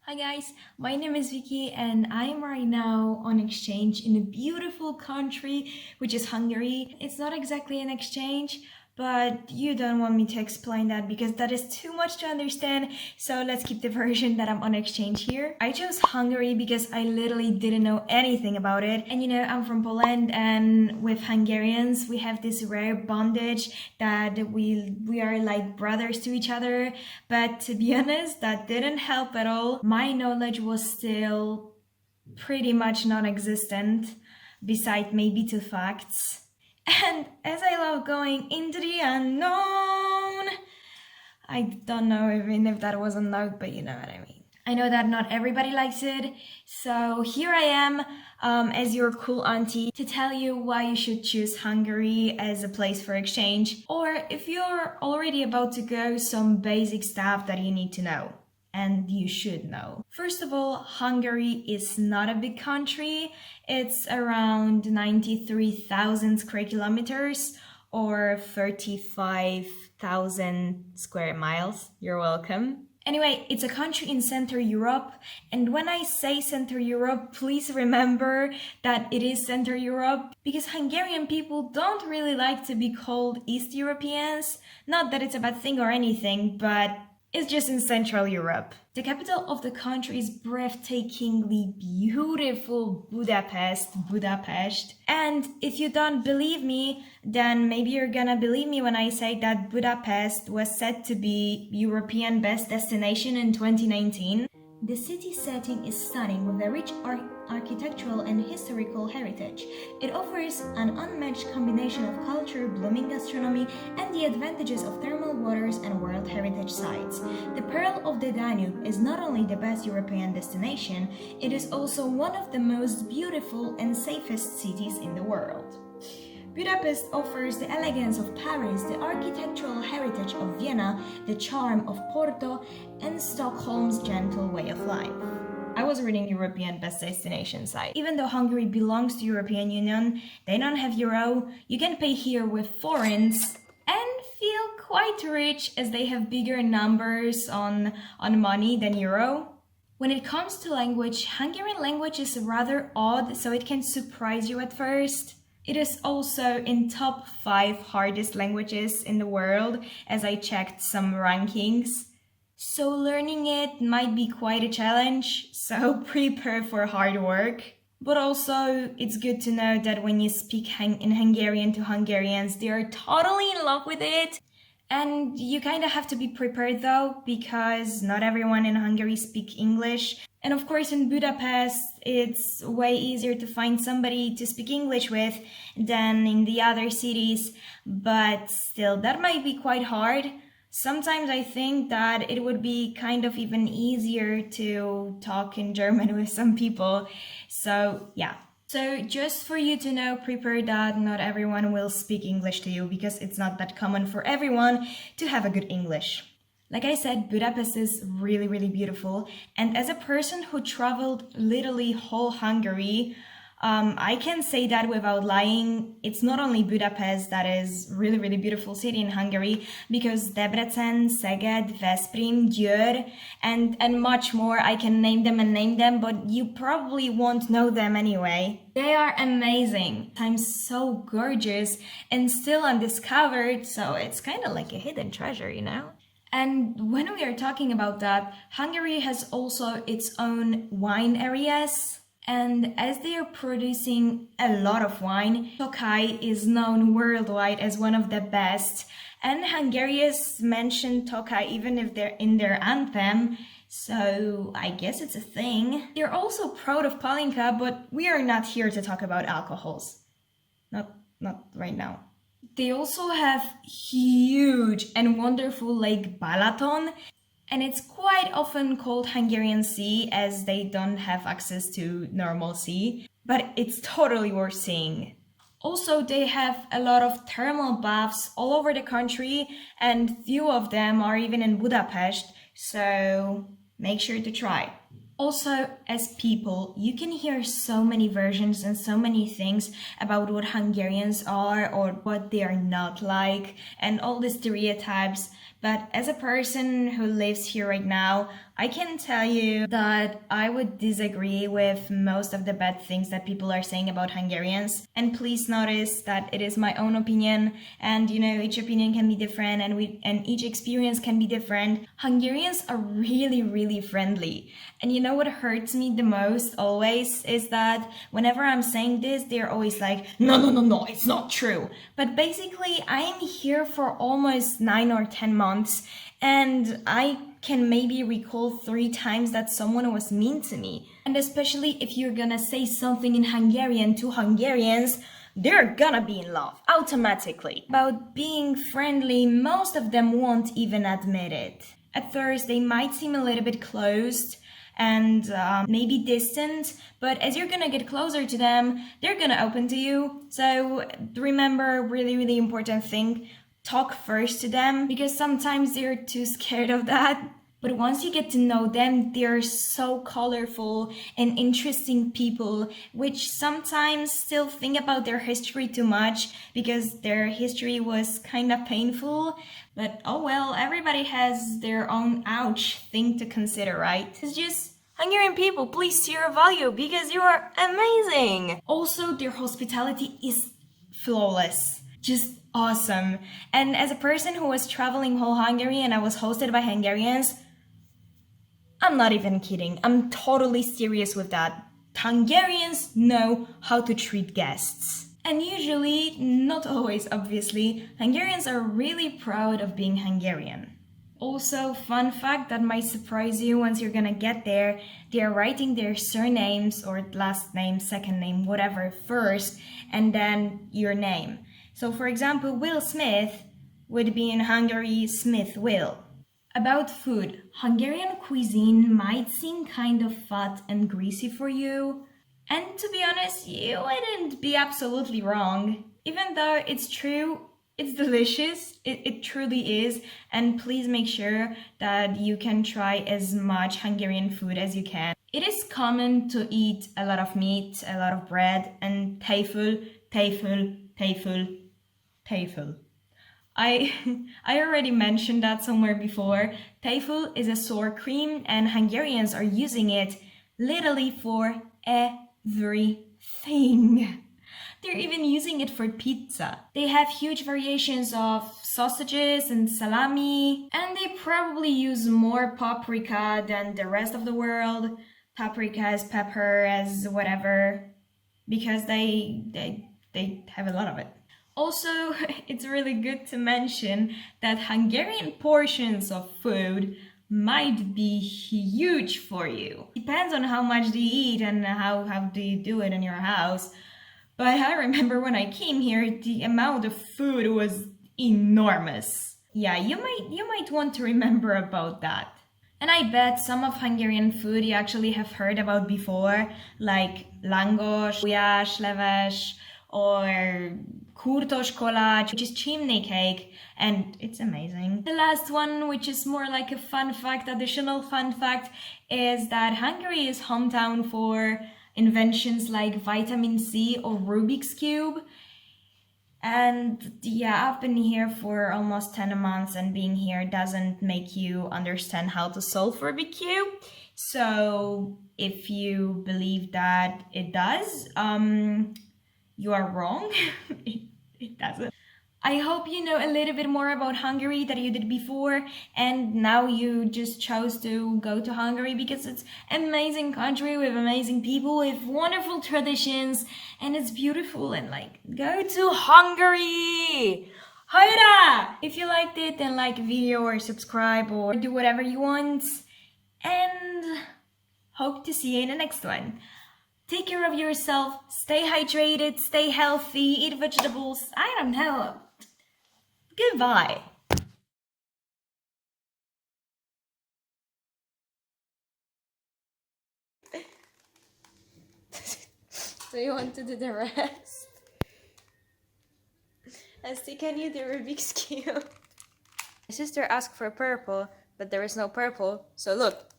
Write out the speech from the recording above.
Hi guys, my name is Wiki and I'm right now on exchange in a beautiful country which is Hungary. It's not exactly an exchange, but you don't want me to explain that because that is too much to understand, so let's keep the version that I'm on exchange here. I chose Hungary because I literally didn't know anything about it, and I'm from Poland, and with Hungarians we have this rare bondage that we are like brothers to each other, but to be honest that didn't help at all. My knowledge was still pretty much non-existent, beside maybe two facts. And as I love going into the unknown, I don't know even if that was a note, but you know what I mean. I know that not everybody likes it, so here I am as your cool auntie to tell you why you should choose Hungary as a place for exchange, or if you're already about to go, some basic stuff that you need to know. And you should know. First of all, Hungary is not a big country. It's around 93,000 square kilometers or 35,000 square miles. You're welcome. Anyway, it's a country in Central Europe, and when I say Central Europe, please remember that it is Central Europe, because Hungarian people don't really like to be called East Europeans. Not that it's a bad thing or anything, but it's just in Central Europe. The capital of the country is breathtakingly beautiful Budapest. And if you don't believe me, then maybe you're gonna believe me when I say that Budapest was said to be European best destination in 2019. The city setting is stunning with a rich architectural and historical heritage. It offers an unmatched combination of culture, blooming gastronomy, and the advantages of thermal waters and World Heritage sites. The Pearl of the Danube is not only the best European destination, it is also one of the most beautiful and safest cities in the world. Budapest offers the elegance of Paris, the architectural heritage of Vienna, the charm of Porto, and Stockholm's gentle way of life. I was reading European best destination site. Even though Hungary belongs to European Union, they don't have euro, you can pay here with forints and feel quite rich as they have bigger numbers on money than euro. When it comes to language, Hungarian language is rather odd, so it can surprise you at first. It is also in top 5 hardest languages in the world, as I checked some rankings. So learning it might be quite a challenge, so prepare for hard work. But also, it's good to know that when you speak in Hungarian to Hungarians, they are totally in love with it. And you kind of have to be prepared though, because not everyone in Hungary speaks English. And of course in Budapest, it's way easier to find somebody to speak English with than in the other cities. But still, that might be quite hard. Sometimes I think that it would be kind of even easier to talk in German with some people. So yeah. So just for you to know, prepare that not everyone will speak English to you, because it's not that common for everyone to have a good English. Like I said, Budapest is really, really beautiful. And as a person who traveled literally whole Hungary, I can say that without lying. It's not only Budapest that is really, really beautiful city in Hungary, because Debrecen, Szeged, Veszprém, Győr, and much more. I can name them, but you probably won't know them anyway. They are amazing. I'm so gorgeous and still undiscovered, so it's kind of like a hidden treasure, you know? And when we are talking about that, Hungary has also its own wine areas. And as they are producing a lot of wine, Tokaj is known worldwide as one of the best. And Hungarians mention Tokaj even if they're in their anthem, so I guess it's a thing. They're also proud of Palinka, but we are not here to talk about alcohols. Not right now. They also have huge and wonderful Lake Balaton, and it's quite often called Hungarian Sea as they don't have access to normal sea, but it's totally worth seeing. Also, they have a lot of thermal baths all over the country, and few of them are even in Budapest, so make sure to try. Also, as people, you can hear so many versions and so many things about what Hungarians are or what they are not like, and all the stereotypes. But as a person who lives here right now, I can tell you that I would disagree with most of the bad things that people are saying about Hungarians. And please notice that it is my own opinion, and each opinion can be different, and each experience can be different. Hungarians are really, really friendly. And you know what hurts me the most always is that whenever I'm saying this, they're always like, no, no, no, no, it's not true. But basically, I am here for almost 9 or 10 months, and I can maybe recall 3 times that someone was mean to me. And especially if you're gonna say something in Hungarian to Hungarians, they're gonna be in love automatically. About being friendly, most of them won't even admit it. At first, they might seem a little bit closed and maybe distant, but as you're gonna get closer to them, they're gonna open to you. So remember, really, really important thing, talk first to them, because sometimes they're too scared of that. But once you get to know them, they're so colorful and interesting people, which sometimes still think about their history too much because their history was kind of painful. But oh well, everybody has their own ouch thing to consider, right? It's just Hungarian people, please see your value because you are amazing. Also, their hospitality is flawless. Just awesome. And as a person who was traveling whole Hungary and I was hosted by Hungarians, I'm not even kidding. I'm totally serious with that. Hungarians know how to treat guests. And usually, not always obviously, Hungarians are really proud of being Hungarian. Also, fun fact that might surprise you once you're gonna get there, they are writing their surnames or last name, second name, whatever first, and then your name. So for example, Will Smith would be in Hungary Smith Will. About food, Hungarian cuisine might seem kind of fat and greasy for you. And to be honest, you wouldn't be absolutely wrong. Even though it's true, it's delicious. It truly is. And please make sure that you can try as much Hungarian food as you can. It is common to eat a lot of meat, a lot of bread, and tafel, tafel, tafel, tafel. I already mentioned that somewhere before. Tafel is a sour cream and Hungarians are using it literally for everything. They're even using it for pizza. They have huge variations of sausages and salami, and they probably use more paprika than the rest of the world. Paprika as pepper, as whatever, because they have a lot of it. Also, it's really good to mention that Hungarian portions of food might be huge for you. Depends on how much they eat and how do you do it in your house. But I remember when I came here, the amount of food was enormous. Yeah, you might want to remember about that. And I bet some of Hungarian food you actually have heard about before, like langos, gulyás, leves, or kurtos kolács, which is chimney cake, and it's amazing. The last one, which is more like a fun fact, additional fun fact, is that Hungary is hometown for inventions like vitamin C or Rubik's Cube. And yeah, I've been here for almost 10 months, and being here doesn't make you understand how to solve Rubik's Cube. So if you believe that it does, you are wrong. it doesn't. I hope you know a little bit more about Hungary than you did before, and now you just chose to go to Hungary because it's an amazing country with amazing people, with wonderful traditions, and it's beautiful, and go to Hungary! Haida! If you liked it, then like the video or subscribe or do whatever you want, and hope to see you in the next one. Take care of yourself, stay hydrated, stay healthy, eat vegetables, I don't know. Goodbye. So you want to do the rest? Esti, can you do Rubik's Cube? My sister asked for purple, but there is no purple, so look.